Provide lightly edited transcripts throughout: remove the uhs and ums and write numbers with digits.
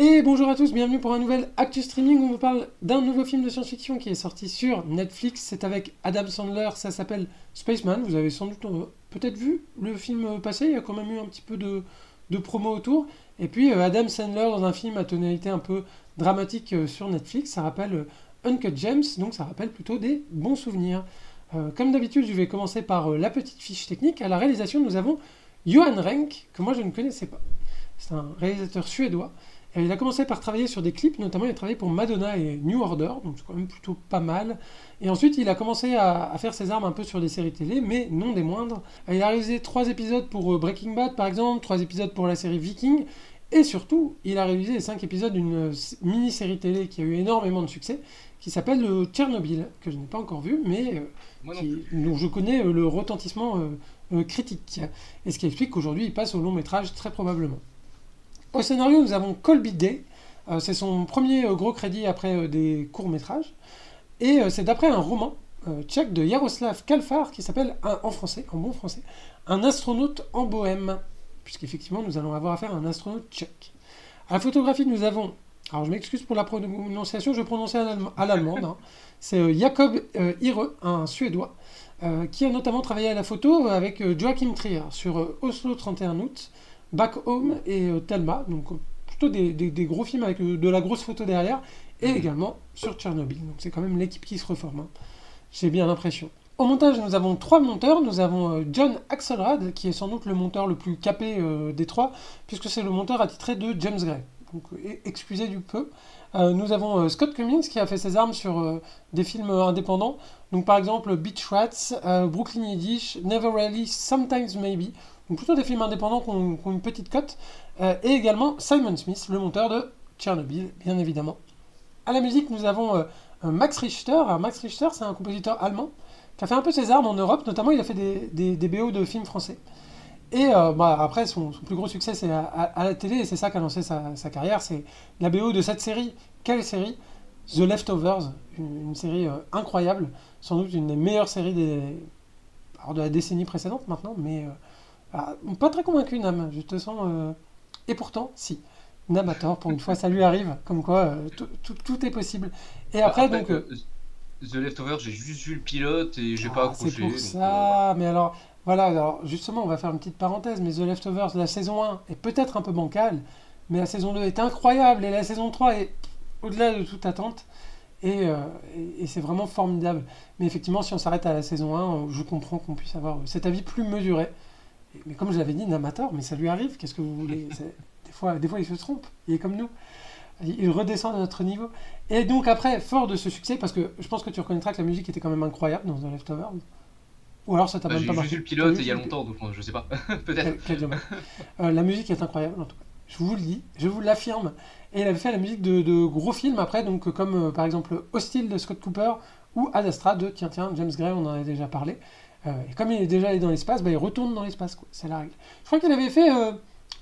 Et bonjour à tous, bienvenue pour un nouvel Actu Streaming. On vous parle d'un nouveau film de science-fiction qui est sorti sur Netflix. C'est avec Adam Sandler, ça s'appelle Spaceman. Vous avez sans doute peut-être vu le film passer, il y a quand même eu un petit peu de promo autour. Et puis Adam Sandler dans un film à tonalité un peu dramatique sur Netflix, ça rappelle Uncut Gems, donc ça rappelle plutôt des bons souvenirs. Comme d'habitude, je vais commencer par la petite fiche technique. À la réalisation, nous avons Johan Renck, que moi je ne connaissais pas. C'est un réalisateur suédois. Et il a commencé par travailler sur des clips, notamment il a travaillé pour Madonna et New Order, donc c'est quand même plutôt pas mal. Et ensuite il a commencé à faire ses armes un peu sur des séries télé, mais non des moindres. Il a réalisé 3 épisodes pour Breaking Bad par exemple, 3 épisodes pour la série Viking, et surtout il a réalisé les 5 épisodes d'une mini-série télé qui a eu énormément de succès, qui s'appelle Tchernobyl, que je n'ai pas encore vu, mais dont je connais le retentissement critique. Et ce qui explique qu'aujourd'hui il passe au long métrage très probablement. Au scénario, nous avons Colby Day. C'est son premier gros crédit après des courts-métrages. Et c'est d'après un roman tchèque de Jaroslav Kalfar qui s'appelle, en français, en bon français, Un astronaute en Bohème. Puisqu'effectivement, nous allons avoir affaire à un astronaute tchèque. À la photographie, nous avons... Alors, je m'excuse pour la prononciation, je vais prononcer à l'allemande. Hein. C'est Jakob Ihre, un Suédois, qui a notamment travaillé à la photo avec Joachim Trier sur Oslo 31 août, Back Home et Thelma, donc plutôt des gros films avec de la grosse photo derrière, et également sur Tchernobyl. Donc c'est quand même l'équipe qui se reforme, hein. J'ai bien l'impression. Au montage, nous avons 3 monteurs. Nous avons John Axelrad, qui est sans doute le monteur le plus capé des 3, puisque c'est le monteur attitré de James Gray. Donc excusez du peu. Nous avons Scott Cummings, qui a fait ses armes sur des films indépendants. Donc par exemple Beach Rats, Brooklyn Yiddish, Never Really, Sometimes Maybe. Donc plutôt des films indépendants qui ont une petite cote. Et également Simon Smith, le monteur de Tchernobyl, bien évidemment. À la musique, nous avons Max Richter. Alors Max Richter, c'est un compositeur allemand qui a fait un peu ses armes en Europe. Notamment, il a fait des BO de films français. Et après, son plus gros succès, c'est à la télé, et c'est ça qui a lancé sa carrière. C'est la BO de cette série. Quelle série? The Leftovers, une série incroyable. Sans doute une des meilleures séries de la décennie précédente maintenant, mais... pas très convaincu, Nam, je te sens... Et pourtant, si. Nam a tort, pour une fois, ça lui arrive, comme quoi tout est possible. Et après, donc... The Leftovers, j'ai juste vu le pilote et j'ai pas c'est accroché. pour ça, mais alors... Voilà, alors justement, on va faire une petite parenthèse, mais The Leftovers, la saison 1 est peut-être un peu bancale, mais la saison 2 est incroyable, et la saison 3 est au-delà de toute attente, et c'est vraiment formidable. Mais effectivement, si on s'arrête à la saison 1, je comprends qu'on puisse avoir cet avis plus mesuré. Mais comme je l'avais dit, Namator, mais ça lui arrive, qu'est-ce que vous voulez? Des fois, il se trompe, il est comme nous. Il redescend à notre niveau. Et donc après, fort de ce succès, parce que je pense que tu reconnaîtras que la musique était quand même incroyable dans The Leftovers, ou alors ça t'a même J'ai pas juste marqué. vu le pilote il y a longtemps, donc je sais pas. Peut-être. Quel dommage. La musique est incroyable, en tout cas. Je vous le dis, je vous l'affirme. Et il avait fait la musique de gros films après, donc comme par exemple Hostile de Scott Cooper, ou Ad Astra de, tiens, James Gray, on en a déjà parlé. Et comme il est déjà allé dans l'espace, il retourne dans l'espace, quoi. C'est la règle. Je crois qu'il avait fait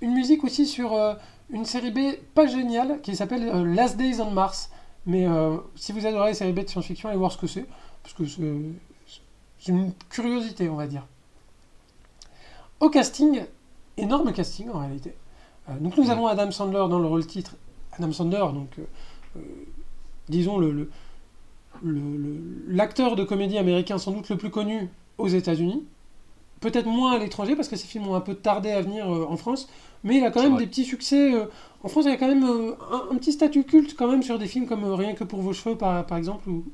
une musique aussi sur une série B pas géniale qui s'appelle Last Days on Mars. Mais si vous adorez les séries B de science-fiction, allez voir ce que c'est, parce que c'est une curiosité, on va dire. Au casting, énorme casting en réalité. Donc nous avons Adam Sandler dans le rôle titre. Adam Sandler, donc disons l'acteur de comédie américain sans doute le plus connu aux États-Unis, peut-être moins à l'étranger parce que ces films ont un peu tardé à venir en France, mais il a quand même des petits succès. En France, il y a quand même un petit statut culte quand même sur des films comme Rien que pour vos cheveux par exemple, ou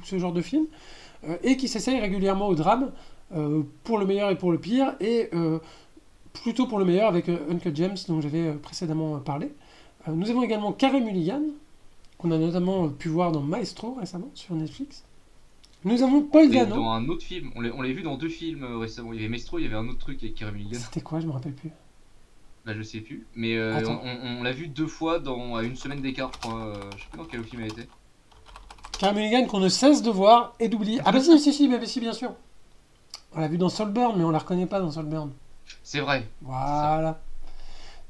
ce genre de film, et qui s'essaye régulièrement au drame, pour le meilleur et pour le pire, et plutôt pour le meilleur avec Uncut Gems dont j'avais précédemment parlé. Nous avons également Carey Mulligan, qu'on a notamment pu voir dans Maestro récemment sur Netflix. Nous avons Paul Dano. Dans un autre film, on l'a vu dans 2 films récemment. Il y avait Maestro, il y avait un autre truc avec Carey Mulligan. C'était quoi? Je me rappelle plus. Là, je sais plus. Mais on l'a vu 2 fois à une semaine d'écart, je crois. Je sais plus dans quel film elle était. Carey Mulligan qu'on ne cesse de voir et d'oublier. Ah bah si, bien sûr. On l'a vu dans Saltburn, mais on la reconnaît pas dans Saltburn. C'est vrai. Voilà.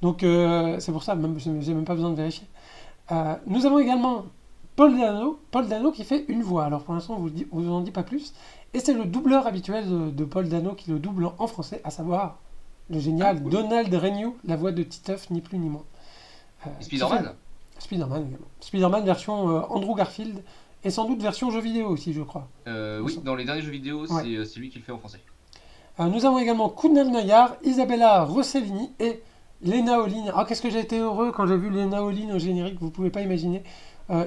Donc c'est pour ça, même, j'ai même pas besoin de vérifier. Nous avons également Paul Dano qui fait une voix. Alors pour l'instant, on vous en dit pas plus. Et c'est le doubleur habituel de Paul Dano qui le double en français, à savoir le génial Donald Renew, la voix de Titeuf, ni plus ni moins. Spider-Man. Spider-Man également. Spider-Man version Andrew Garfield, et sans doute version jeu vidéo aussi, je crois. Oui, dans les derniers jeux vidéo, Ouais. c'est lui qui le fait en français. Nous avons également Kunal Nayar, Isabella Rossellini et Lena Olin. Ah, qu'est-ce que j'ai été heureux quand j'ai vu Lena Olin au générique, vous pouvez pas imaginer.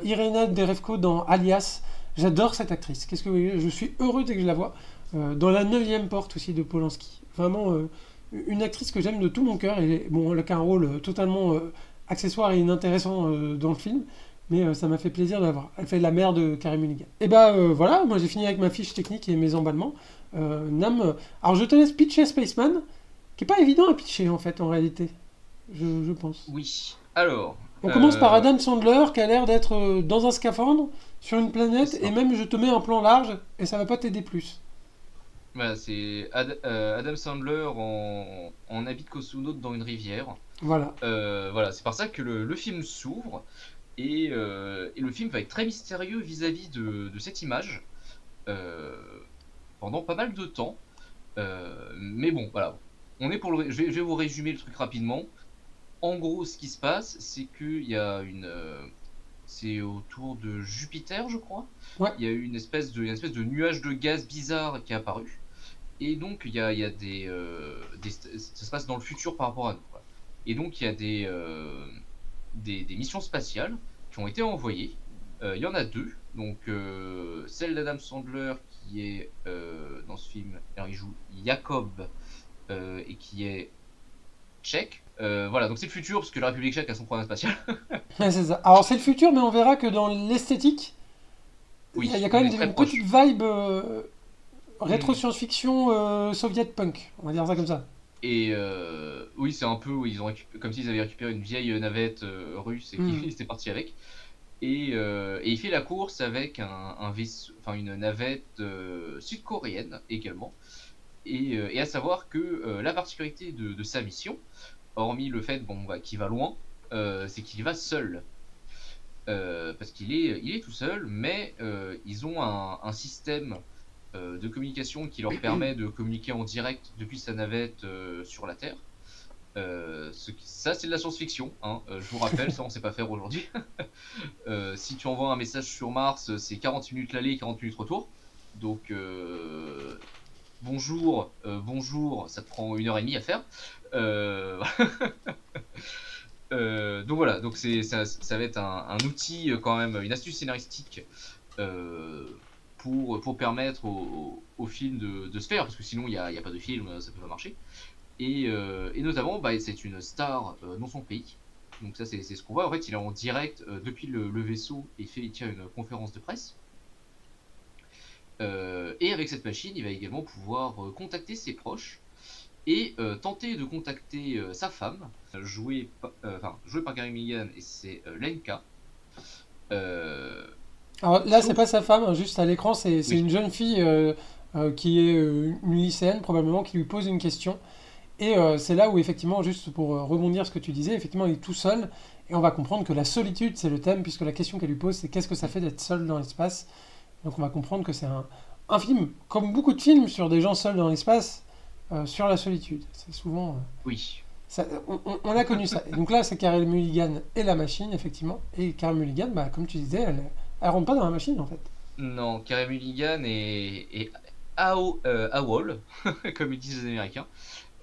Irina Derevko dans Alias. J'adore cette actrice. Qu'est-ce que vous voulez, je suis heureux dès que je la vois. Dans la 9e porte aussi de Polanski. Vraiment une actrice que j'aime de tout mon cœur. Et bon, elle a qu'un rôle totalement accessoire et inintéressant dans le film. Mais ça m'a fait plaisir de la voir. Elle fait la mère de Carey Mulligan. Et bah voilà, moi j'ai fini avec ma fiche technique et mes emballements. Nam, alors je te laisse pitcher Spaceman, qui est pas évident à pitcher en fait en réalité, je pense. Oui. Alors. On commence par Adam Sandler qui a l'air d'être dans un scaphandre sur une planète et même je te mets un plan large et ça va pas t'aider plus. Voilà, c'est Adam Sandler en habit de cosmonaute dans une rivière. Voilà. Voilà, c'est par ça que le film s'ouvre et le film va être très mystérieux vis-à-vis de cette image pendant pas mal de temps. Mais bon, voilà. Je vais vous résumer le truc rapidement. En gros, ce qui se passe, c'est qu'il y a c'est autour de Jupiter, je crois. Ouais. Il y a eu une espèce de nuage de gaz bizarre qui est apparu. Et donc, il y a ça se passe dans le futur par rapport à nous, quoi. Et donc, il y a des missions spatiales qui ont été envoyées. Il y en a deux. Donc, celle d'Adam Sandler qui est dans ce film, alors il joue Jacob et qui est tchèque. Voilà, donc c'est le futur parce que la République tchèque a son programme spatial. Ouais, c'est ça. Alors c'est le futur, mais on verra que dans l'esthétique, Oui, il y a quand on même est très une proche. petite vibe rétro science-fiction soviet punk, on va dire ça comme ça. Et oui, c'est un peu, oui, comme s'ils avaient récupéré une vieille navette russe et qu'ils étaient partis avec. Et il fait la course avec un vaisseau, enfin une navette sud-coréenne également. Et à savoir que la particularité de sa mission, hormis le fait qu'il va loin, c'est qu'il va seul. Parce il est tout seul, mais ils ont un système de communication qui leur permet de communiquer en direct depuis sa navette sur la Terre. Ça, c'est de la science-fiction, hein. Je vous rappelle, ça on sait pas faire aujourd'hui. Si tu envoies un message sur Mars, c'est 40 minutes l'aller et 40 minutes retour. Donc, bonjour, ça te prend 1h30 à faire. Donc voilà, donc ça va être un outil quand même, une astuce scénaristique pour permettre au film de se faire, parce que sinon il n'y a pas de film, ça peut pas marcher. Et notamment, c'est une star dans son pays. Donc ça, c'est ce qu'on voit. En fait, il est en direct depuis le vaisseau et il tient une conférence de presse. Et avec cette machine, il va également pouvoir contacter ses proches et tenter de contacter sa femme, jouée par Carey Mulligan, et c'est Lenka. Alors là, c'est pas sa femme, hein, juste à l'écran, c'est Oui. une jeune fille qui est une lycéenne probablement qui lui pose une question. Et c'est là où effectivement, juste pour rebondir ce que tu disais, effectivement, il est tout seul et on va comprendre que la solitude, c'est le thème, puisque la question qu'elle lui pose, c'est qu'est-ce que ça fait d'être seul dans l'espace. Donc on va comprendre que c'est un film, comme beaucoup de films sur des gens seuls dans l'espace, sur la solitude. C'est souvent... Oui. on a connu ça. Et donc là, c'est Carey Mulligan et la machine, effectivement. Et Carey Mulligan, comme tu disais, elle rentre pas dans la machine, en fait. Non, Carey Mulligan et AWOL, comme ils disent les Américains,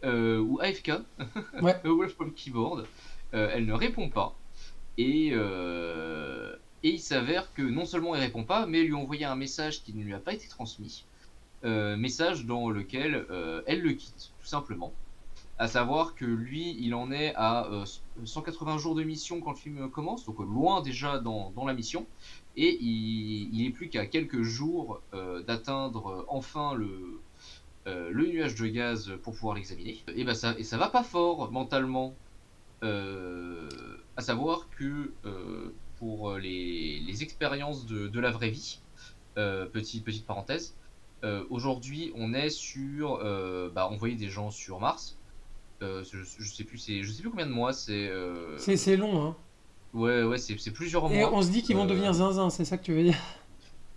ou AFK, Ouais. Away from Keyboard, elle ne répond pas. Et il s'avère que non seulement elle répond pas, mais elle lui a envoyé un message qui ne lui a pas été transmis. Message dans lequel elle le quitte, tout simplement. À savoir que lui, il en est à 180 jours de mission quand le film commence, donc loin déjà dans la mission. Et il est plus qu'à quelques jours d'atteindre enfin le nuage de gaz pour pouvoir l'examiner. Et ça va pas fort mentalement. À savoir que pour les expériences de la vraie vie, petite parenthèse, aujourd'hui on est sur envoyer des gens sur Mars. Je sais plus, je sais plus combien de mois c'est. C'est long, hein. Ouais, c'est plusieurs Et mois. on se dit qu'ils vont devenir zinzin, c'est ça que tu veux dire?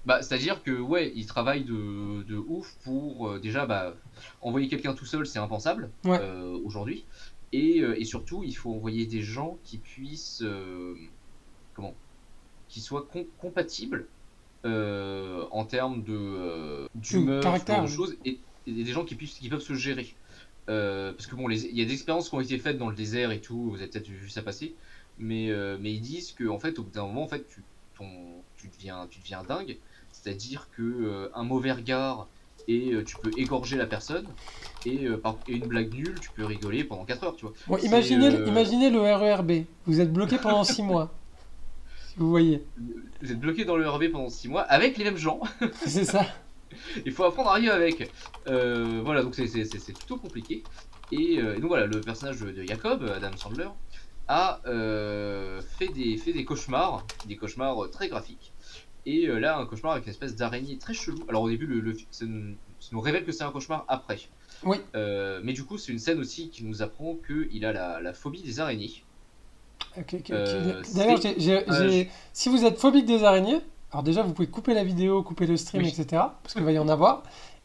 C'est-à-dire que ouais, ils travaillent de ouf pour déjà envoyer quelqu'un tout seul, c'est impensable Ouais. aujourd'hui. Et surtout, il faut envoyer des gens qui puissent qui soit compatible en termes Du d'humeur, ce genre caractère. de choses, et des gens qui peuvent se gérer. Parce que bon, il y a des expériences qui ont été faites dans le désert et tout, vous avez peut-être vu ça passer, mais ils disent que en fait, au bout d'un moment, en fait, tu deviens dingue, c'est-à-dire que un mauvais regard et tu peux égorger la personne, et une blague nulle, tu peux rigoler pendant 4 heures, tu vois. Bon, C'est imaginez le RERB. Vous êtes bloqué pendant 6 mois, si vous voyez. Vous êtes bloqué dans le RB pendant 6 mois avec les mêmes gens. C'est ça. Il faut apprendre à vivre avec. Voilà, donc c'est plutôt compliqué. Et donc voilà, le personnage de Jacob, Adam Sandler, a fait des cauchemars très graphiques. Et là, un cauchemar avec une espèce d'araignée très chelou. Alors au début, ça nous révèle que c'est un cauchemar après. Oui. Mais du coup, c'est une scène aussi qui nous apprend qu'il a la phobie des araignées. D'ailleurs, c'est- si vous êtes phobique des araignées, alors déjà, vous pouvez couper la vidéo, couper le stream, Oui. etc. Parce qu'il va y en avoir.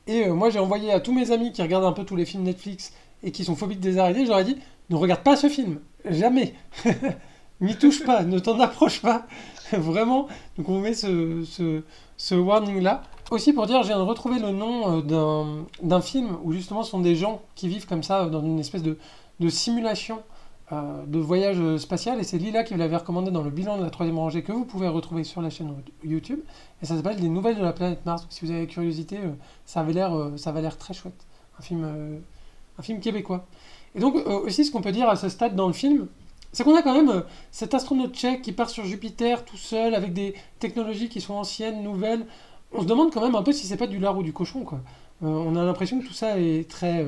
Et moi, j'ai envoyé à tous mes amis qui regardent un peu tous les films Netflix et qui sont phobiques des araignées, je leur ai dit, ne regarde pas ce film. Jamais. N'y touche pas, ne t'en approche pas. Vraiment. Donc on met ce warning-là. Aussi pour dire, je viens de retrouver le nom d'un film où justement ce sont des gens qui vivent comme ça dans une espèce de simulation de voyage spatial. Et c'est Lila qui me l'avait recommandé dans le bilan de la troisième rangée que vous pouvez retrouver sur la chaîne YouTube. Et ça s'appelle Les Nouvelles de la planète Mars. Donc, si vous avez curiosité, ça avait l'air très chouette. Un film québécois. Et donc aussi ce qu'on peut dire à ce stade dans le film, c'est qu'on a quand même cet astronaute tchèque qui part sur Jupiter tout seul avec des technologies qui sont anciennes, nouvelles. On se demande quand même un peu si c'est pas du lard ou du cochon, quoi. On a l'impression que tout ça est très.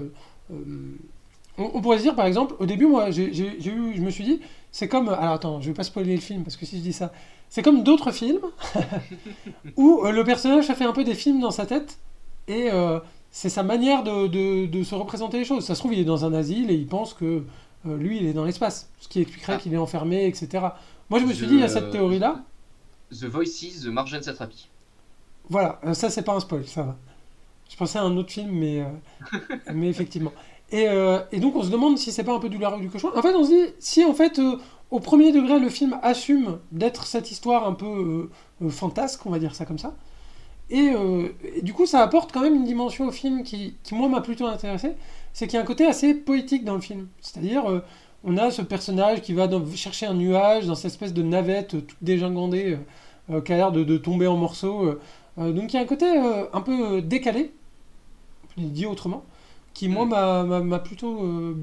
On pourrait se dire par exemple, au début, moi, je me suis dit, c'est comme. Alors attends, je vais pas spoiler le film parce que si je dis ça, c'est comme d'autres films où le personnage a fait un peu des films dans sa tête et c'est sa manière de se représenter les choses. Ça se trouve, il est dans un asile et il pense que lui, il est dans l'espace, ce qui expliquerait Ah, qu'il est enfermé, etc. Moi, je me suis dit, il y a cette théorie-là. The Voices de Marjane Satrapi. Voilà, ça, c'est pas un spoil, ça va. Je pensais à un autre film, mais effectivement. Et donc, on se demande si c'est pas un peu du lard ou du cochon. En fait, on se dit, si en fait, au premier degré, le film assume d'être cette histoire un peu fantasque, on va dire ça comme ça. Et du coup, ça apporte quand même une dimension au film qui moi, m'a plutôt intéressé. C'est qu'il y a un côté assez poétique dans le film. C'est-à-dire, on a ce personnage qui va chercher un nuage dans cette espèce de navette toute dégingandée qui a l'air de tomber en morceaux. Donc, il y a un côté un peu décalé, dit autrement, qui moi, Hmm. m'a plutôt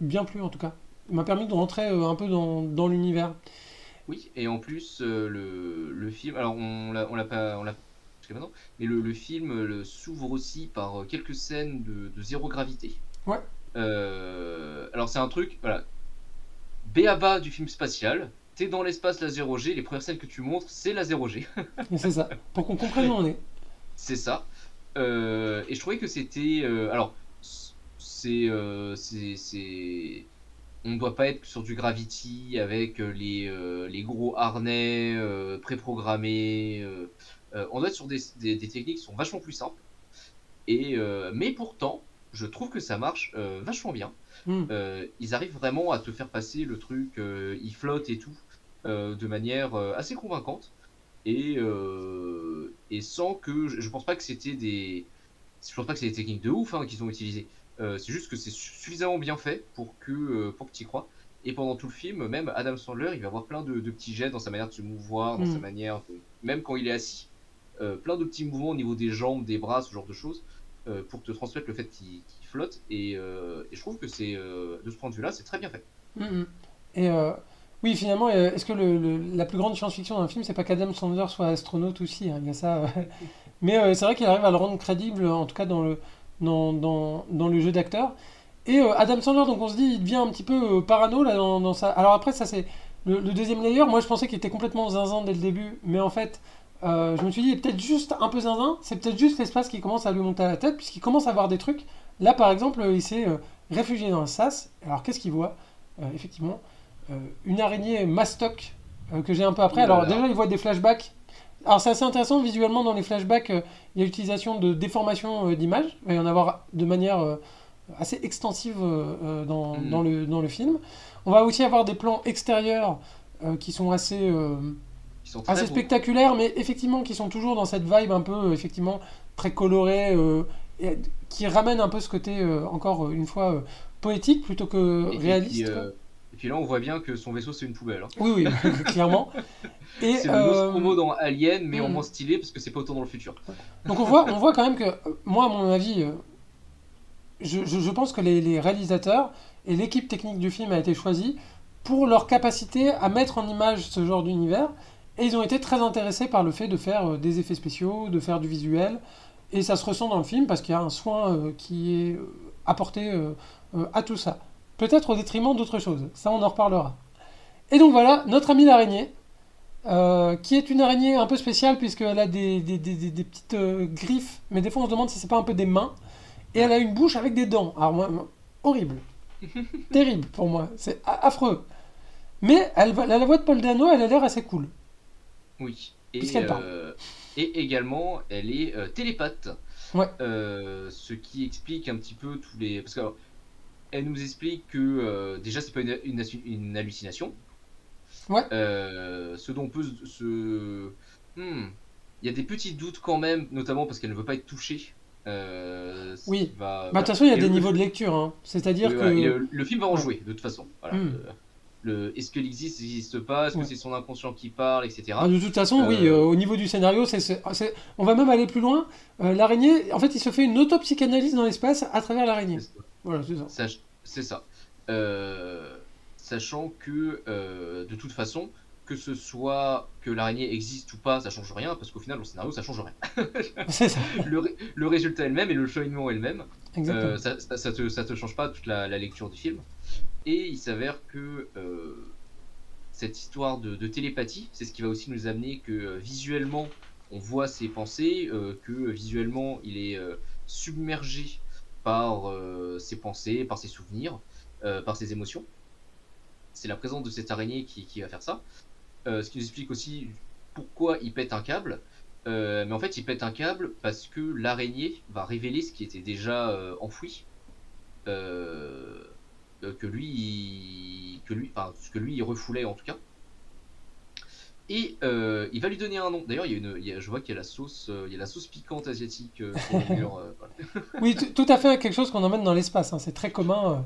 bien plu en tout cas. Il m'a permis de rentrer un peu dans l'univers. Oui, et en plus, le film, alors on l'a pas jusqu'à maintenant, mais le film s'ouvre aussi par quelques scènes de zéro gravité. Ouais, Alors c'est un truc, voilà, b.a.-ba du film spatial, t'es dans l'espace la 0G, les premières scènes que tu montres, c'est la 0G. et c'est ça. Pour qu'on comprenne où on est. C'est ça. Et je trouvais que c'était. Alors, on ne doit pas être sur du Gravity avec les gros harnais préprogrammés. On doit être sur des techniques qui sont vachement plus simples. Mais pourtant, je trouve que ça marche vachement bien. Hmm. Ils arrivent vraiment à te faire passer le truc, ils flottent et tout, de manière assez convaincante. Et sans que. Je pense pas que c'était des. Je pense pas que c'est des techniques de ouf hein, qu'ils ont utilisées. C'est juste que c'est suffisamment bien fait pour que tu y crois. Et pendant tout le film, même Adam Sandler, il va avoir plein de petits gestes dans sa manière de se mouvoir, dans sa Hmm. manière. Même quand il est assis, plein de petits mouvements au niveau des jambes, des bras, ce genre de choses, pour te transmettre le fait qu'il flotte. Et je trouve que de ce point de vue-là, c'est très bien fait. Mhm. Et oui, finalement, est-ce que la plus grande science-fiction d'un film, c'est pas qu'Adam Sandler soit astronaute aussi, hein, il y a ça. Mais c'est vrai qu'il arrive à le rendre crédible, en tout cas dans le jeu d'acteur. Et Adam Sandler, donc on se dit, il devient un petit peu parano là dans sa. Alors après, ça c'est le deuxième layer. Moi, je pensais qu'il était complètement zinzin dès le début, mais en fait, je me suis dit, il est peut-être juste un peu zinzin. C'est peut-être juste l'espace qui commence à lui monter à la tête, puisqu'il commence à voir des trucs. Là, par exemple, il s'est réfugié dans un sas. Alors, qu'est-ce qu'il voit? Effectivement, une araignée mastoc que j'ai un peu après. Ouh là Alors, là. déjà, il voit des flashbacks. Alors, c'est assez intéressant visuellement dans les flashbacks. Il y a l'utilisation de déformation d'images. Il va y en avoir de manière assez extensive dans le film. On va aussi avoir des plans extérieurs qui sont assez. sont très assez beaux. spectaculaires, mais effectivement qui sont toujours dans cette vibe un peu, effectivement, très colorée, et qui ramène un peu ce côté, encore une fois, poétique plutôt que Et puis, réaliste, quoi. et puis là, on voit bien que son vaisseau, c'est une poubelle, hein. Oui, oui, clairement. Et, C'est le Nostromo dans Alien, mais en hmm. moins stylé parce que c'est pas autant dans le futur. Donc on voit quand même que, moi, à mon avis, je pense que les réalisateurs et l'équipe technique du film a été choisie pour leur capacité à mettre en image ce genre d'univers. Et ils ont été très intéressés par le fait de faire des effets spéciaux, de faire du visuel. Et ça se ressent dans le film parce qu'il y a un soin qui est apporté à tout ça. Peut-être au détriment d'autres choses. Ça, on en reparlera. Et donc voilà, notre amie l'araignée, qui est une araignée un peu spéciale puisqu'elle a des petites griffes. Mais des fois, on se demande si c'est pas un peu des mains. Et elle Ouais. a une bouche avec des dents. Alors, horrible. Terrible pour moi. C'est affreux. Mais elle a la voix de Paul Dano, elle a l'air assez cool. Oui. Puisqu'elle parle. Et également, elle est télépathe. Ouais. Ce qui explique un petit peu tous les. Parce qu'elle nous explique que déjà, c'est pas une hallucination. Ouais. Ce dont on peut se. Il y a des petits doutes quand même, notamment parce qu'elle ne veut pas être touchée. Ce qui Oui. va, Bah, de voilà. toute façon, il y a Et des niveaux de lecture, hein. C'est-à-dire voilà, et que. le film va en Ouais. jouer, de toute façon. Voilà. Hmm. Est-ce qu'elle existe, n'existe pas, est-ce que Ouais. c'est son inconscient qui parle, Bah, etc. de toute façon, oui, Euh, au niveau du scénario, on va même aller plus loin. L'araignée, en fait, il se fait une autopsychanalyse dans l'espace à travers l'araignée. c'est ça. Voilà, c'est ça. C'est ça. Sachant que, de toute façon, que ce soit que l'araignée existe ou pas, ça change rien, parce qu'au final, dans le scénario, ça change rien. C'est ça, Le résultat est le même et le cheminement est le même. exactement. Ça te change pas toute la lecture du film. Et il s'avère que cette histoire de télépathie, c'est ce qui va aussi nous amener que visuellement, on voit ses pensées, que visuellement, il est submergé par ses pensées, par ses souvenirs, par ses émotions. C'est la présence de cette araignée qui va faire ça. Ce qui nous explique aussi pourquoi il pète un câble. Mais en fait, il pète un câble parce que l'araignée va révéler ce qui était déjà enfoui. Euh, enfin, ce que lui il refoulait en tout cas. Et il va lui donner un nom. D'ailleurs, je vois qu'il y a il y a la sauce piquante asiatique sur le mur. Voilà. Oui, tout à fait quelque chose qu'on emmène dans l'espace, hein. C'est très commun.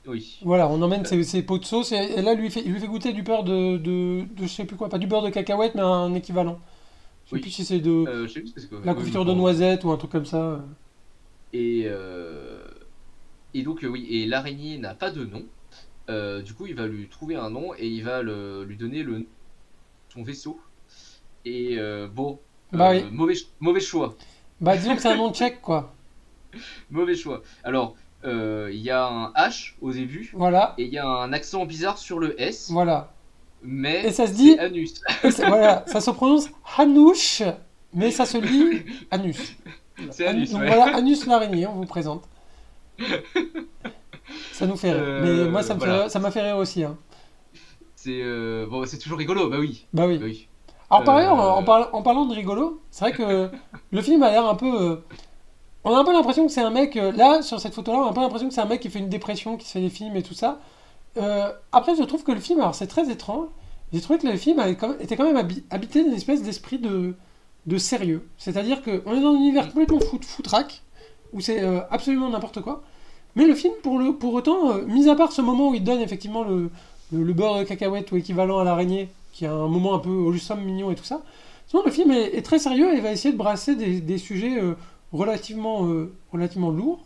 Oui. Voilà, on emmène Euh, ses pots de sauce et là, il lui fait goûter du beurre de je sais plus quoi, pas du beurre de cacahuète, mais un équivalent. Je sais plus oui. si c'est de Je sais plus ce que c'est quoi. la Oui, confiture de enfin, noisette ou un truc comme ça. et, donc, oui, et l'araignée n'a pas de nom. Du coup, il va lui trouver un nom et il va lui donner son vaisseau. Et bon, Bah oui. mauvais choix. Bah disons que c'est un nom tchèque, quoi. Mauvais choix. Alors, il y a un H au début Voilà, et il y a un accent bizarre sur le S, voilà. Et mais ça se c'est dit, anus. voilà, ça se prononce Hanouche, mais ça se lit Anus. Voilà. C'est anus, Donc ouais. voilà, Anus l'araignée, on vous présente. Ça nous fait rire. Mais moi, Voilà. ça m'a fait rire aussi, hein. C'est bon, c'est toujours rigolo, bah oui. Bah oui. Bah oui. Alors par ailleurs, Euh, en parlant de rigolo, c'est vrai que le film a l'air un peu... on a un peu l'impression que c'est un mec, là, sur cette photo-là, on a un peu l'impression que c'est un mec qui fait une dépression, qui se fait des films et tout ça. Après, je trouve que le film, alors c'est très étrange, j'ai trouvé que le film était quand même habité d'une espèce d'esprit de sérieux. C'est-à-dire qu'on est dans un univers complètement foutraque, où c'est absolument n'importe quoi. Mais le film, pour autant, mis à part ce moment où il donne effectivement le beurre de cacahuète ou équivalent à l'araignée, qui a un moment un peu wholesome, mignon et tout ça, sinon le film est très sérieux et va essayer de brasser des sujets relativement lourds.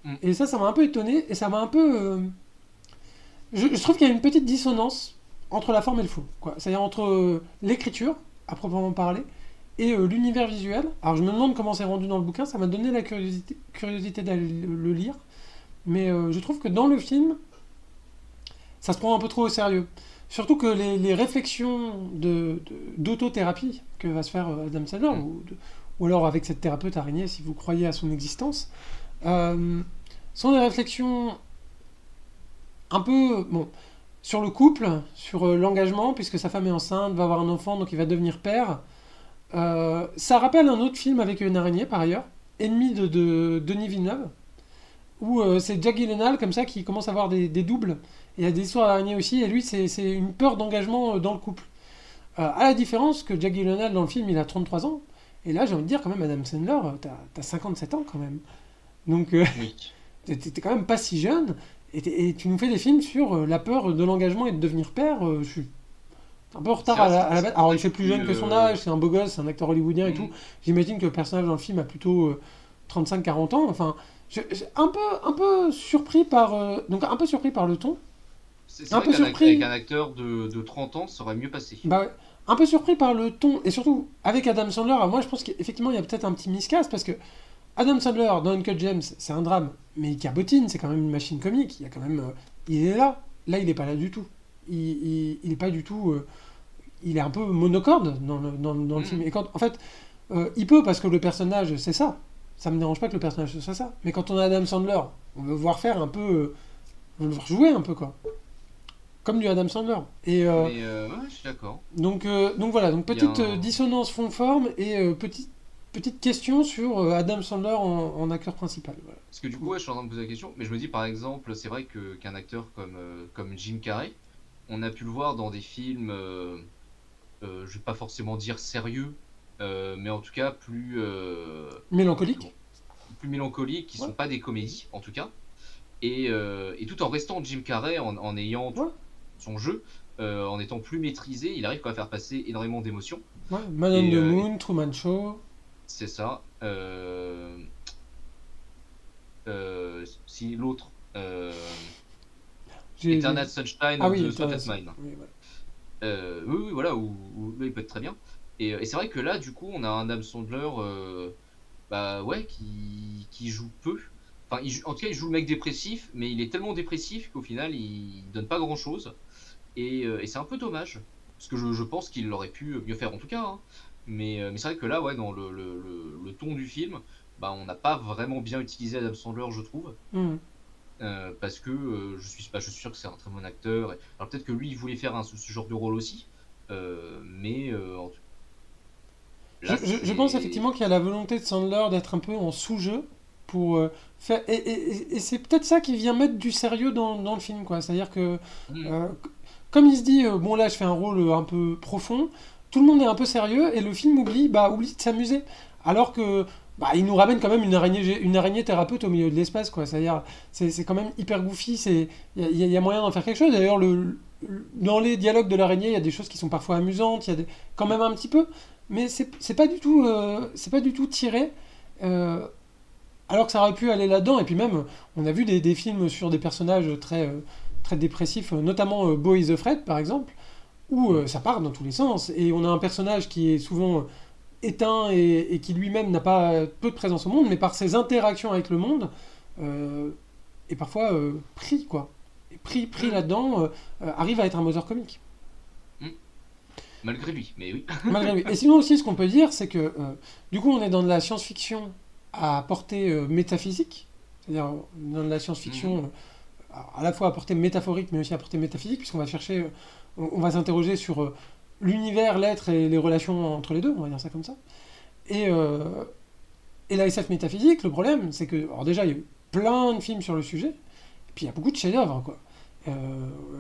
mm, Et ça m'a un peu étonné et ça m'a un peu... je trouve qu'il y a une petite dissonance entre la forme et le fond, quoi. C'est-à-dire entre l'écriture, à proprement parler, et l'univers visuel. Alors je me demande comment c'est rendu dans le bouquin, ça m'a donné la curiosité d'aller le lire. Mais je trouve que dans le film, ça se prend un peu trop au sérieux. Surtout que les réflexions d'autothérapie que va se faire Adam Sandler, mm. ou alors avec cette thérapeute araignée, si vous croyez à son existence, euh, sont des réflexions un peu... Bon, sur le couple, sur l'engagement, puisque sa femme est enceinte, va avoir un enfant, donc il va devenir père. Ça rappelle un autre film avec une araignée, par ailleurs, Ennemi de Denis Villeneuve, où c'est Jack Gyllenhaal comme ça qui commence à avoir des doubles. Et il y a des histoires d'araignées aussi, et lui c'est une peur d'engagement dans le couple. À la différence que Jack Gyllenhaal dans le film, il a 33 ans. Et là, j'ai envie de dire, quand même, Adam Sandler, t'as 57 ans quand même. Donc, Oui. t'es quand même pas si jeune. Et tu nous fais des films sur la peur de l'engagement et de devenir père. Je suis un peu en retard C'est vrai, à la base. Alors, il fait plus qui, jeune que son âge, c'est un beau gosse, c'est un acteur hollywoodien et tout. J'imagine que le personnage dans le film a plutôt 35-40 ans. Enfin, j'ai un peu surpris par, donc un peu surpris par le ton. c'est Un vrai peu qu'avec surpris. un acteur de 30 ans, ça aurait mieux passé. Bah ouais. Un peu surpris par le ton, et surtout avec Adam Sandler, moi je pense qu'effectivement il y a peut-être un petit miscast, parce que Adam Sandler dans Uncut James, c'est un drame, mais il cabotine, c'est quand même une machine comique, il y a quand même... il est là il est pas là du tout. Il est pas du tout... il est un peu monocorde dans le film, et quand, en fait, il peut parce que le personnage c'est ça, ça me dérange pas que le personnage soit ça, mais quand on a Adam Sandler, on veut voir faire un peu... on veut le voir jouer un peu quoi, comme du Adam Sandler. Et... Mais ouais, je suis d'accord. donc voilà, donc Il y a petite un- dissonance fond-forme et petite question sur Adam Sandler en acteur principal. Voilà. Parce que du coup, ouais, je suis en train de me poser la question, mais je me dis par exemple, c'est vrai qu'un acteur comme Jim Carrey, on a pu le voir dans des films, je vais pas forcément dire sérieux, mais en tout cas Mélancolique. plus mélancoliques, qui Ouais, sont pas des comédies en tout cas, et tout en restant Jim Carrey, en ayant ouais, son jeu, en étant plus maîtrisé, il arrive quand même à faire passer énormément d'émotions. ouais. Man on Et, the euh, Moon, Truman Show. c'est ça. Si l'autre, J'ai- Eternal j'ai- Sunshine Ah of oui, the Spotless Mind. oui, voilà. Oui, oui, voilà, où là, il peut être très bien. Et c'est vrai que là, du coup, on a un Adam Sandler, bah ouais, qui joue peu. Enfin, en tout cas, il joue le mec dépressif, mais il est tellement dépressif qu'au final, il donne pas grand-chose. Et c'est un peu dommage, parce que je pense qu'il aurait pu mieux faire en tout cas, hein. Mais c'est vrai que là, ouais, dans le ton du film, bah, on n'a pas vraiment bien utilisé Adam Sandler, je trouve. Hmm. Parce que je suis sûr que c'est un très bon acteur. Alors peut-être que lui, il voulait faire ce genre de rôle aussi. Mais Je, là, je pense c'est... effectivement qu'il y a la volonté de Sandler d'être un peu en sous-jeu pour faire. Et c'est peut-être ça qui vient mettre du sérieux dans le film, quoi. C'est-à-dire que, Hmm, euh, comme il se dit, bon là je fais un rôle un peu profond, tout le monde est un peu sérieux et le film oublie de s'amuser. Alors que il nous ramène quand même une araignée thérapeute au milieu de l'espace, quoi. C'est-à-dire, c'est quand même hyper goofy, il y a moyen d'en faire quelque chose. D'ailleurs, dans les dialogues de l'araignée, il y a des choses qui sont parfois amusantes, quand même un petit peu, mais c'est pas du tout tiré. euh, alors que ça aurait pu aller là-dedans, et puis même, on a vu des films sur des personnages très dépressifs, notamment Beau is Afraid, par exemple, où ça part dans tous les sens, et on a un personnage qui est souvent éteint et qui lui-même n'a pas peu de présence au monde, mais par ses interactions avec le monde, euh, est parfois pris, quoi. Et pris hmm, là-dedans, arrive à être un moteur comique. hmm. Malgré lui, mais oui. Malgré lui. Et sinon aussi, ce qu'on peut dire, c'est que du coup, on est dans de la science-fiction à portée métaphysique, c'est-à-dire dans de la Mhm. science-fiction à la fois à portée métaphorique, mais aussi à portée métaphysique, puisqu'on va chercher, on va s'interroger sur l'univers, l'être et les relations entre les deux, on va dire ça comme ça. Et, euh, et la SF métaphysique, le problème, c'est que, alors déjà, il y a eu plein de films sur le sujet, et puis il y a beaucoup de chefs-d'œuvre, quoi. Euh,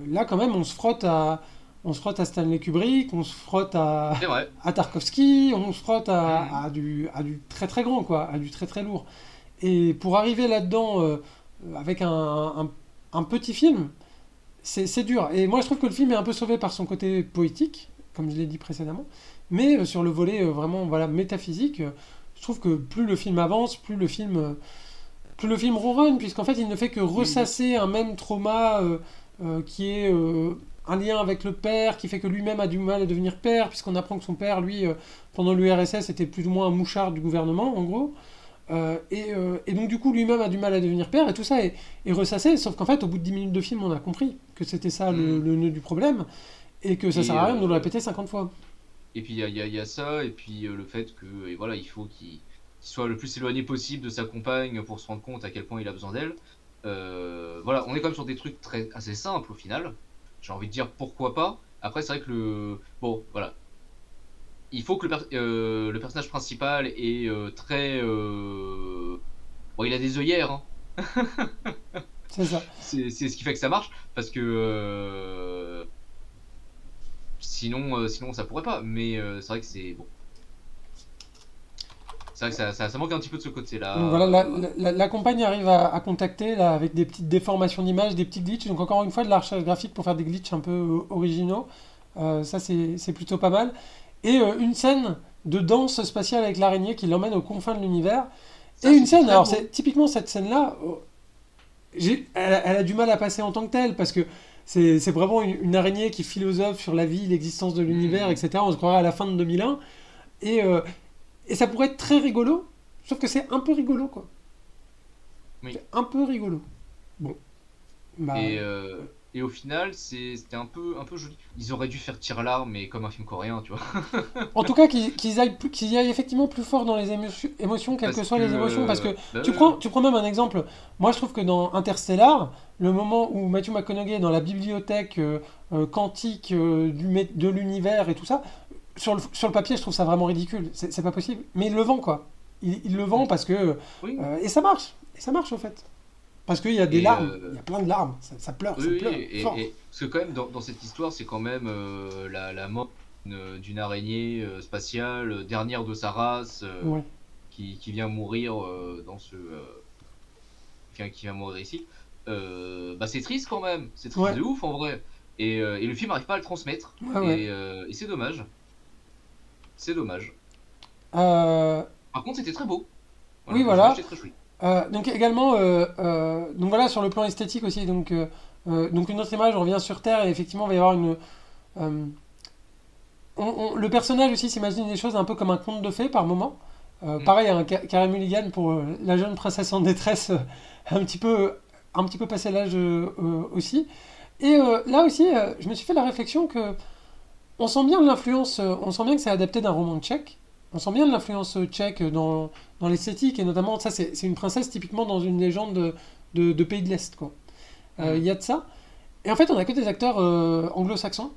Là, quand même, on se frotte à Stanley Kubrick, on se frotte C'est vrai. à Tarkovsky, on se frotte Mhm. à du très très grand, quoi, à du très très lourd. Et pour arriver là-dedans avec un petit film, c'est dur. Et moi, je trouve que le film est un peu sauvé par son côté poétique, comme je l'ai dit précédemment, mais sur le volet vraiment voilà, métaphysique, je trouve que plus le film avance, plus le film ronronne, puisqu'en fait, il ne fait que Mhm. ressasser un même trauma qui est un lien avec le père, qui fait que lui-même a du mal à devenir père, puisqu'on apprend que son père, lui, pendant l'URSS, était plus ou moins un mouchard du gouvernement, en gros. Et donc, du coup, lui-même a du mal à devenir père, et tout ça est ressassé, sauf qu'en fait, au bout de 10 minutes de film, on a compris que c'était ça Mhm. le nœud du problème, et que ça sert Et, à rien de nous le répéter 50 fois. et puis il y a ça, et puis le fait que et voilà, il faut qu'il soit le plus éloigné possible de sa compagne pour se rendre compte à quel point il a besoin d'elle. Voilà, on est quand même sur des trucs assez simples au final. J'ai envie de dire pourquoi pas. Après, c'est vrai que bon, voilà, il faut que le personnage principal est très. Bon, il a des œillères, hein. C'est ça. C'est ce qui fait que ça marche. Parce que sinon ça pourrait pas. Mais c'est vrai que c'est bon. C'est vrai que ça manque un petit peu de ce côté-là. Donc voilà, la compagne arrive à contacter là, avec des petites déformations d'image, des petits glitches. Donc encore une fois, de la recherche graphique pour faire des glitches un peu originaux. Ça, c'est plutôt pas mal. Et une scène de danse spatiale avec l'araignée qui l'emmène aux confins de l'univers. Et Ça, une c'était scène, très alors beau. c'est typiquement cette scène-là, elle a du mal à passer en tant que telle parce que c'est vraiment une araignée qui philosophe sur la vie, l'existence de l'univers, Mm. etc. On se croirait à la fin de 2001. Et, euh, et ça pourrait être très rigolo, sauf que c'est un peu rigolo, quoi. Oui. C'est un peu rigolo. Bon, bah. Et, euh, et au final, c'était un peu joli. Ils auraient dû faire Tir-Larme, mais comme un film coréen, tu vois. En tout cas, qu'ils y aillent effectivement plus fort dans les émotions, quelles que Parce soient que, les émotions. Parce que bah tu ouais, ouais. prends même un exemple. Moi, je trouve que dans Interstellar, le moment où Matthew McConaughey est dans la bibliothèque quantique de l'univers et tout ça, sur le papier, je trouve ça vraiment ridicule. C'est pas possible. Mais il le vend, quoi. Il le vend Mm. parce que. Oui. Et ça marche. Et ça marche, au fait. Parce qu'il y a des Et larmes. Il y a plein de larmes. oui, Ça oui, pleure fort. parce que quand même dans cette histoire, c'est quand même la mort d'une araignée spatiale, dernière de sa race, Ouais. qui vient mourir qui vient mourir ici. Bah c'est triste quand même, c'est triste Ouais. de ouf en vrai. Et le film n'arrive pas à le transmettre, Ouais, ouais. et c'est dommage. C'est dommage. Euh, Par contre, c'était très beau. oui, Voilà, le voilà. village était très joli. Donc également, donc voilà, sur le plan esthétique aussi, donc une autre image, on revient sur Terre et effectivement, il va y avoir une... euh, le personnage aussi s'imagine des choses un peu comme un conte de fées par moment. Mm. Pareil, un Carey Mulligan pour la jeune princesse en détresse, un petit peu passé l'âge aussi. Et là aussi, je me suis fait la réflexion que on sent bien de l'influence, on sent bien que c'est adapté d'un roman tchèque. On sent bien de l'influence tchèque dans l'esthétique, et notamment, ça c'est une princesse typiquement dans une légende de pays de l'Est, quoi. Il Mm. y a de ça. Et en fait, on a que des acteurs anglo-saxons.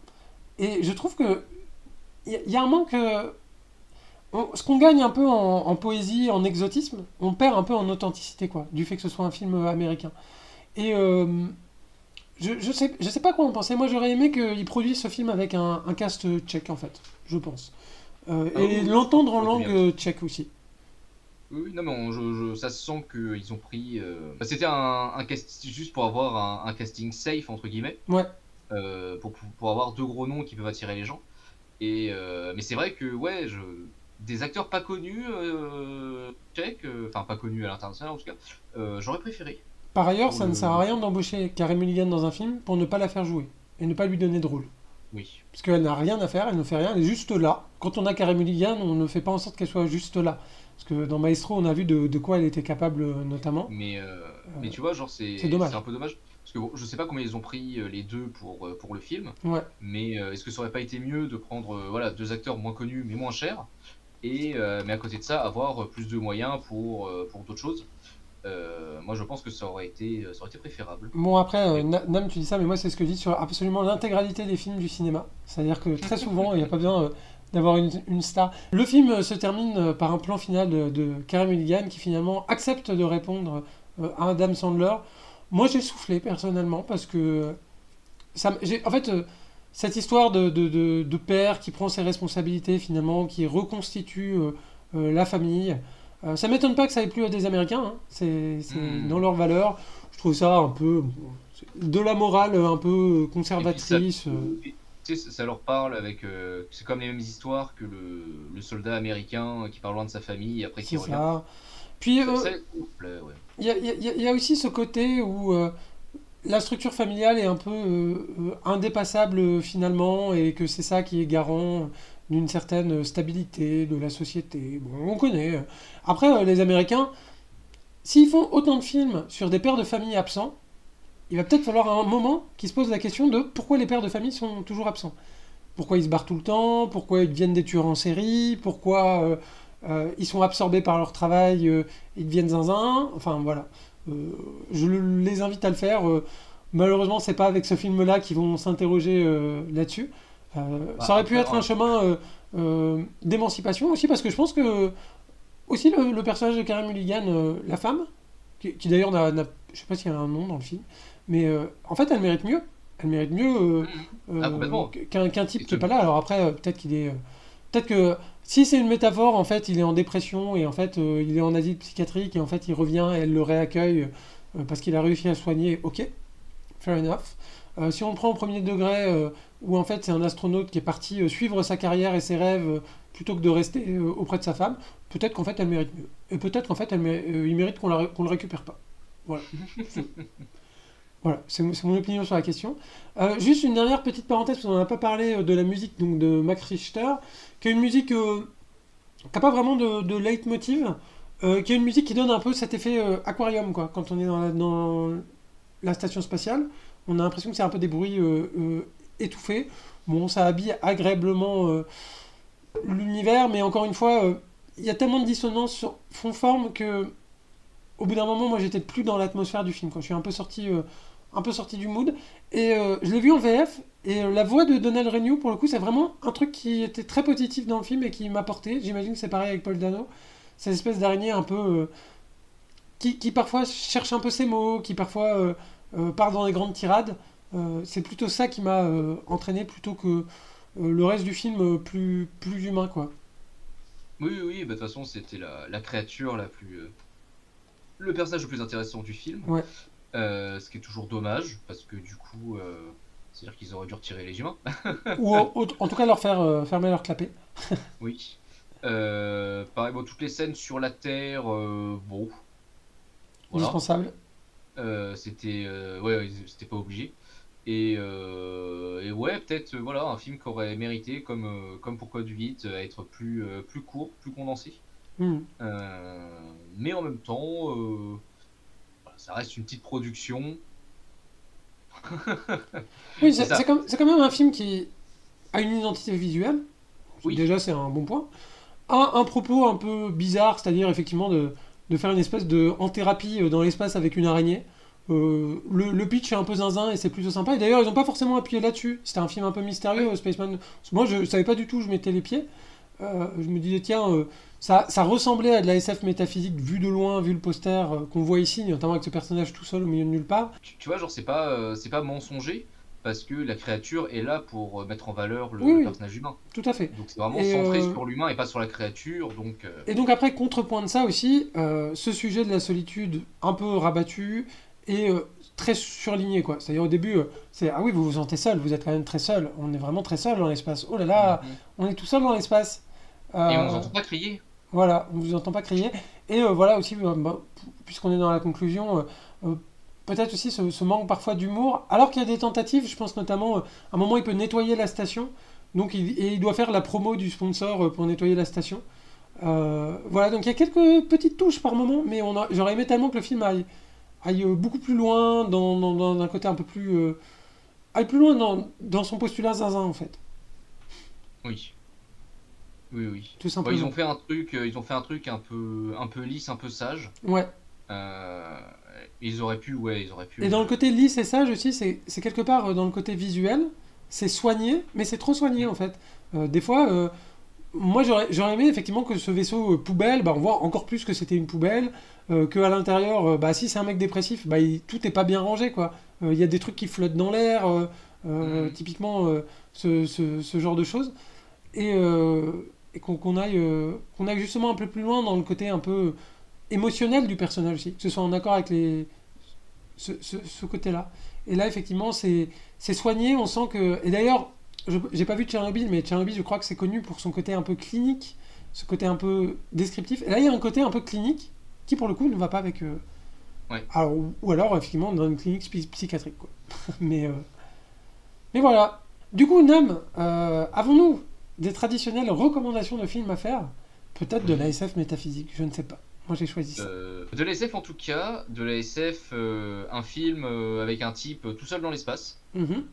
Et je trouve que il y a un manque. Ce qu'on gagne un peu en poésie, en exotisme, on perd un peu en authenticité, quoi, du fait que ce soit un film américain. Et je sais pas quoi en penser. Moi, j'aurais aimé qu'ils produisent ce film avec un cast tchèque, en fait, je pense. Ah oui, Et oui, l'entendre en ça aurait été langue bien aussi. tchèque aussi. Oui, oui, non, mais ça se sent qu'ils ont pris. Bah, c'était un casting juste pour avoir un casting safe, entre guillemets, Ouais. pour avoir deux gros noms qui peuvent attirer les gens. Mais c'est vrai que, ouais, des acteurs pas connus, tchèques, enfin pas connus à l'international en tout cas, j'aurais préféré Par ailleurs, pour ça ne sert à le rien film. d'embaucher Carey Mulligan dans un film pour ne pas la faire jouer et ne pas lui donner de rôle. Oui. Parce qu'elle n'a rien à faire, elle ne fait rien, elle est juste là. Quand on a Carey Mulligan, on ne fait pas en sorte qu'elle soit juste là. Parce que dans Maestro, on a vu de quoi elle était capable notamment. Mais tu vois, genre, C'est c'est un dommage. peu dommage. Parce que bon, je sais pas combien ils ont pris les deux pour le film, Ouais. mais est-ce que ça aurait pas été mieux de prendre voilà, deux acteurs moins connus mais moins chers, mais à côté de ça, avoir plus de moyens pour d'autres choses. Moi, je pense que ça aurait été préférable. Bon, après, Mais bon. Nam, tu dis ça, mais moi, c'est ce que je dis sur absolument l'intégralité des films du cinéma. C'est-à-dire que très souvent, il n'y a pas besoin d'avoir une star. Le film se termine par un plan final de Carey Mulligan qui finalement accepte de répondre à Adam Sandler. Moi, j'ai soufflé personnellement parce que en fait, cette histoire de père qui prend ses responsabilités finalement, qui reconstitue la famille, ça m'étonne pas que ça ait plu à des Américains. Hein. C'est dans Hmm. leurs valeurs. Je trouve ça un peu de la morale un peu Et puis ça, conservatrice. tu sais, ça leur parle avec. C'est comme les mêmes histoires que le soldat américain qui part loin de sa famille et après qui C'est revient. ça. Puis Ça me plaît, ouais. il y a aussi ce côté où la structure familiale est un peu indépassable finalement et que c'est ça qui est garant d'une certaine stabilité de la société. Bon, on connaît. Après, les Américains, s'ils font autant de films sur des pères de famille absents, il va peut-être falloir à un moment qu'ils se posent la question de pourquoi les pères de famille sont toujours absents. Pourquoi ils se barrent tout le temps, pourquoi ils deviennent des tueurs en série, pourquoi ils sont absorbés par leur travail, ils deviennent zinzin. Enfin voilà. Je les invite à le faire. Malheureusement, c'est pas avec ce film-là qu'ils vont s'interroger là-dessus. Bah, Ça aurait pu après, être un chemin d'émancipation aussi, parce que je pense que aussi le personnage de Carey Mulligan, la femme, qui d'ailleurs je sais pas s'il y a un nom dans le film, mais en fait elle mérite mieux. Elle mérite mieux Ah, complètement. qu'un type Et qui est te- pas là. Alors après, peut-être qu'il est. Peut-être que si c'est une métaphore, en fait, il est en dépression et en fait, il est en asile psychiatrique et en fait, il revient et elle le réaccueille parce qu'il a réussi à se soigner. Ok, fair enough. Si on le prend au premier degré, où en fait c'est un astronaute qui est parti suivre sa carrière et ses rêves plutôt que de rester auprès de sa femme, peut-être qu'en fait elle mérite mieux. Et peut-être qu'en fait il mérite qu'on le récupère pas. Voilà. Voilà, c'est mon opinion sur la question. Juste une dernière petite parenthèse, parce qu'on n'a pas parlé de la musique donc de Max Richter, qui a une musique qui n'a pas vraiment de leitmotiv, qui a une musique qui donne un peu cet effet aquarium, quoi, quand on est dans la station spatiale. On a l'impression que c'est un peu des bruits étouffés. Bon, ça habille agréablement l'univers, mais encore une fois, il y a tellement de dissonances sur fond-forme que au bout d'un moment, moi, j'étais plus dans l'atmosphère du film. Quoi. Je suis un peu sorti du mood. Et je l'ai vu en VF. Et la voix de Donald Renew, pour le coup, c'est vraiment un truc qui était très positif dans le film et qui m'a porté. J'imagine que c'est pareil avec Paul Dano. Cette espèce d'araignée un peu qui parfois cherche un peu ses mots, qui parfois part dans des grandes tirades. C'est plutôt ça qui m'a entraîné plutôt que le reste du film plus humain, quoi. Oui, oui, oui, bah, de toute façon, c'était la créature la plus. Le personnage le plus intéressant du film. Ouais. Ce qui est toujours dommage, parce que du coup, c'est-à-dire qu'ils auraient dû retirer les humains. Ou en tout cas leur faire fermer leur clapet. Oui. Pareil, bon, toutes les scènes sur la Terre, bon, voilà. Indispensable. Ouais, c'était pas obligé. Et ouais, peut-être voilà, un film qui aurait mérité, comme pour Code 8, à être plus court, plus condensé. Hmm. Mais en même temps, voilà, ça reste une petite production. Oui, C'est ça. c'est quand même un film qui a une identité visuelle. Oui. Déjà, c'est un bon point. Un propos un peu bizarre, c'est-à-dire effectivement de faire une espèce de en thérapie dans l'espace avec une araignée. Le pitch est un peu zinzin et c'est plutôt sympa. Et d'ailleurs, ils n'ont pas forcément appuyé là-dessus. C'était un film un peu mystérieux, Ouais. Spaceman. Moi, je savais pas du tout où je mettais les pieds. Je me disais, tiens, ça ressemblait à de la SF métaphysique vu de loin, vu le poster qu'on voit ici, notamment avec ce personnage tout seul au milieu de nulle part. Tu vois, genre, c'est pas mensonger, parce que la créature est là pour mettre en valeur Oui, le oui, personnage humain. tout à fait. Donc c'est vraiment Et, centré sur l'humain et pas sur la créature. Donc, et donc après, contrepoint de ça aussi, ce sujet de la solitude un peu rabattu et très surligné, quoi. C'est-à-dire au début, c'est ah oui, vous vous sentez seul, vous êtes quand même très seul. On est vraiment très seul dans l'espace. Oh là là, mhm. on est tout seul dans l'espace. Et on nous Euh, entend pas crier. voilà, on ne vous entend pas crier. Et voilà aussi, puisqu'on est dans la conclusion, peut-être aussi ce manque parfois d'humour, alors qu'il y a des tentatives, je pense notamment, à un moment il peut nettoyer la station, donc et il doit faire la promo du sponsor pour nettoyer la station. Voilà, donc il y a quelques petites touches par moment, mais j'aurais aimé tellement que le film aille beaucoup plus loin, dans un côté un peu plus... aille plus loin dans son postulat zinzin, en fait, Oui, oui, oui. tout Bon, simplement. ils ont fait un truc un peu lisse, un peu sage. Ouais. Euh, ils auraient pu, ouais, ils auraient pu. Et dans le côté lisse et sage aussi, c'est quelque part dans le côté visuel, c'est soigné, mais c'est trop soigné en fait. Des fois, moi j'aurais aimé effectivement que ce vaisseau poubelle, bah, on voit encore plus que c'était une poubelle, qu'à l'intérieur, bah, si c'est un mec dépressif, bah, tout est pas bien rangé quoi. Il y a des trucs qui flottent dans l'air, Mhm. typiquement ce genre de choses. Et qu'on aille justement un peu plus loin dans le côté un peu émotionnel du personnage aussi, que ce soit en accord avec ce côté-là. Et là, effectivement, c'est soigné, on sent que... Et d'ailleurs, j'ai pas vu Tchernobyl, mais Tchernobyl, je crois que c'est connu pour son côté un peu clinique, ce côté un peu descriptif. Et là, il y a un côté un peu clinique qui, pour le coup, ne va pas avec... Ouais. Alors, ou alors, effectivement, dans une clinique psychiatrique, quoi. mais, euh, mais voilà. Du coup, Nam, avons-nous des traditionnelles recommandations de films à faire? Peut-être de la SF métaphysique, je ne sais pas. Moi, j'ai choisi ça. De la SF en tout cas, de la SF, un film avec un type tout seul dans l'espace, Mhm.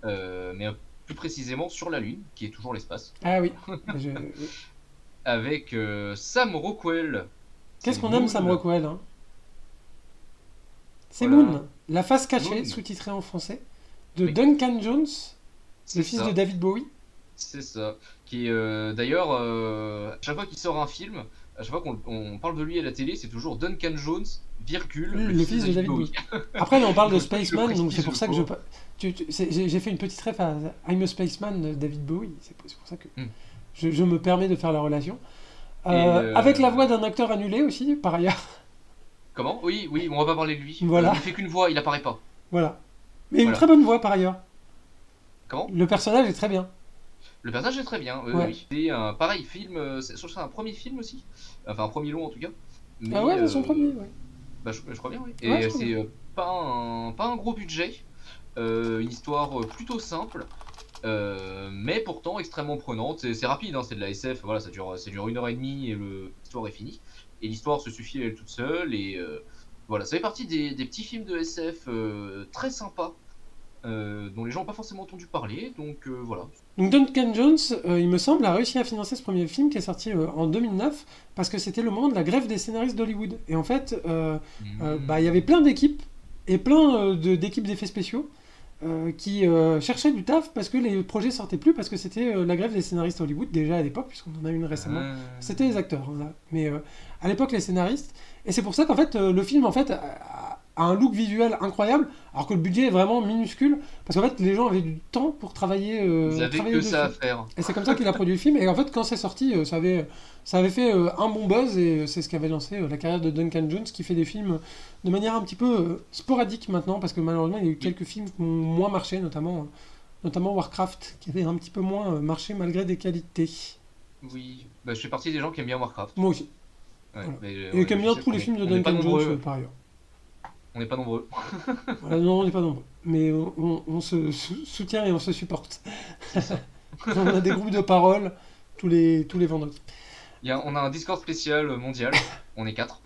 mais plus précisément sur la Lune, qui est toujours l'espace, Ah oui. avec Sam Rockwell. C'est Qu'est-ce qu'on aime Moon, Sam Rockwell, hein? C'est voilà, Moon, la face cachée, Moon, sous-titrée en français, de oui, Duncan Jones, le c'est fils de ça, David Bowie. c'est ça. Qui d'ailleurs, à chaque fois qu'il sort un film, à chaque fois qu'on parle de lui à la télé, c'est toujours Duncan Jones, virgule, le Le fils de fils de David David Bowie. Bowie. Après, là, on parle de Donc je Spaceman, donc c'est précise, pour je ça que je... crois. J'ai fait une petite ref à I'm a Spaceman de David Bowie, c'est pour ça que Hmm. je me permets de faire la relation. Et Avec la voix d'un acteur annulé aussi, par ailleurs. comment? Oui, oui, on va pas parler de lui. Voilà. Il fait qu'une voix, il apparaît pas. Voilà. Mais une Voilà. très bonne voix par ailleurs. Comment? Le personnage est très bien. Le personnage est très bien, oui, Ouais. oui. C'est un pareil film, je crois que c'est un premier film aussi. Enfin, un premier long en tout cas. Mais, Ah ouais, c'est son premier, ouais. bah, je crois bien, oui. Ouais, Et je crois c'est pas un gros budget, une histoire plutôt simple, mais pourtant extrêmement prenante. C'est rapide, hein, c'est de la SF, voilà, ça dure 1h30 et l'histoire est finie. Et l'histoire se suffit à elle toute seule. Et voilà, ça fait partie des petits films de SF très sympas, dont les gens n'ont pas forcément entendu parler. Donc voilà. Donc Duncan Jones, il me semble, a réussi à financer ce premier film qui est sorti en 2009 parce que c'était le moment de la grève des scénaristes d'Hollywood. Et en fait, il y avait plein d'équipes et plein d'équipes d'effets spéciaux qui cherchaient du taf parce que les projets sortaient plus parce que c'était la grève des scénaristes à Hollywood déjà à l'époque, puisqu'on en a eu une récemment. C'était les acteurs, hein, là. Mais à l'époque les scénaristes. Et c'est pour ça qu'en fait le film en fait a un look visuel incroyable, alors que le budget est vraiment minuscule, parce qu'en fait les gens avaient du temps pour travailler. Vous avez travailler que dessus. ça à faire. Et c'est comme ça qu'il a produit le film. Et en fait, quand c'est sorti, ça avait fait un bon buzz. Et c'est ce qui avait lancé la carrière de Duncan Jones, qui fait des films de manière un petit peu sporadique maintenant. Parce que malheureusement, il y a eu quelques films qui ont moins marché, notamment Warcraft, qui avait un petit peu moins marché malgré des qualités. Oui, bah, je fais partie des gens qui aiment bien Warcraft. Moi aussi. Ouais, Voilà. mais, Et qui aiment bien je sais tous les qu'on films de on n'est pas Duncan nombreux. Jones, par ailleurs. On n'est pas nombreux. Voilà, non, on n'est pas nombreux. Mais on se soutient et on se supporte. On a des groupes de parole tous les vendredis. On a un Discord spécial mondial. On est 4.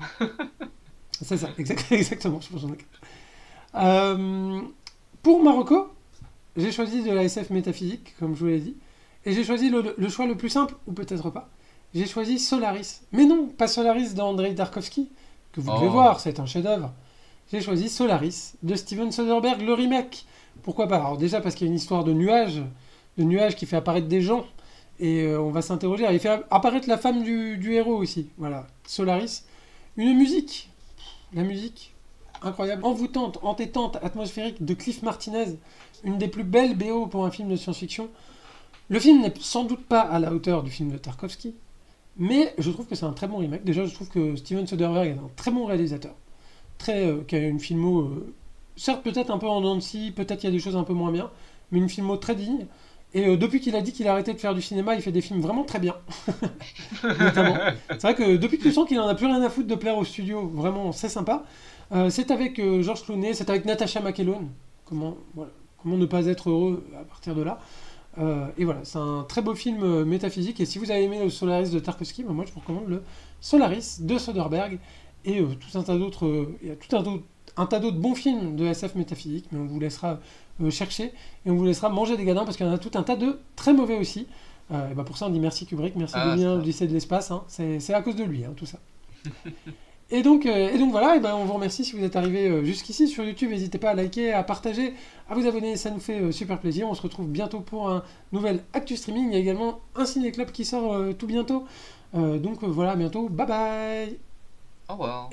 C'est ça, exactement. Je pense qu'on a... Pour Marocco, j'ai choisi de la SF métaphysique, comme je vous l'ai dit. Et j'ai choisi le choix le plus simple, ou peut-être pas. J'ai choisi Solaris. Mais non, pas Solaris d'Andrei Tarkovsky, que vous devez voir, c'est un chef-d'œuvre. J'ai choisi Solaris de Steven Soderbergh, le remake. Pourquoi pas? Alors déjà parce qu'il y a une histoire de nuages qui fait apparaître des gens. Et on va s'interroger. Il fait apparaître la femme du héros aussi. Voilà, Solaris. Une musique. La musique, incroyable, envoûtante, entêtante, atmosphérique de Cliff Martinez. Une des plus belles BO pour un film de science-fiction. Le film n'est sans doute pas à la hauteur du film de Tarkovsky. Mais je trouve que c'est un très bon remake. Déjà, je trouve que Steven Soderbergh est un très bon réalisateur. Qui a une filmo, certes peut-être un peu en dents de scie, peut-être il y a des choses un peu moins bien, mais une filmo très digne. Et depuis qu'il a dit qu'il a arrêté de faire du cinéma, il fait des films vraiment très bien. Notamment. C'est vrai que depuis que tu sens qu'il en a plus rien à foutre de plaire au studio, vraiment c'est sympa. C'est avec George Clooney, c'est avec Natasha McElhone. Comment ne pas être heureux à partir de là. Et voilà, c'est un très beau film métaphysique. Et si vous avez aimé le Solaris de Tarkovsky, moi je vous recommande le Solaris de Soderbergh. Et tout un tas d'autres, il y a tout un tas d'autres bons films de SF métaphysique, mais on vous laissera chercher et on vous laissera manger des gadins parce qu'il y en a tout un tas de très mauvais aussi. Et pour ça on dit merci Kubrick, merci Damien, l'Odyssée de l'espace, hein. C'est à cause de lui, hein, tout ça. et donc voilà, on vous remercie si vous êtes arrivé jusqu'ici sur YouTube. N'hésitez pas à liker, à partager, à vous abonner, ça nous fait super plaisir. On se retrouve bientôt pour un nouvel Actu Streaming. Il y a également un Ciné Club qui sort tout bientôt. Donc voilà, à bientôt, bye bye. Au revoir.